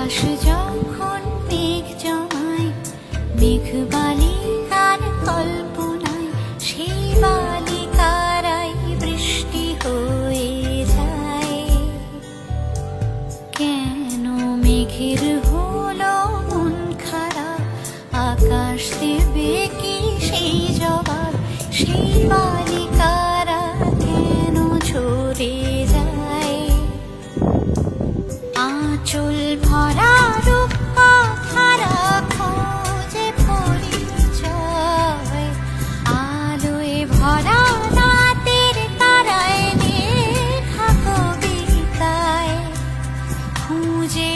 আকাশ যখন মেঘ জমায়, মেঘ বালিকার কল্পনায়, সেই বালিকারাই বৃষ্টি হয়ে যায়। কেন মেঘের হলো মন খারাপ, আকাশ দেবে কি সেই জবাব? সেই বালিকারা কেন ঝরে যায়? আঁচল ভরা রূপ কথারা খোঁজে পরিচয়, আলোয় ভরা রাতের তারায় লেখা কবিতায় খুঁজে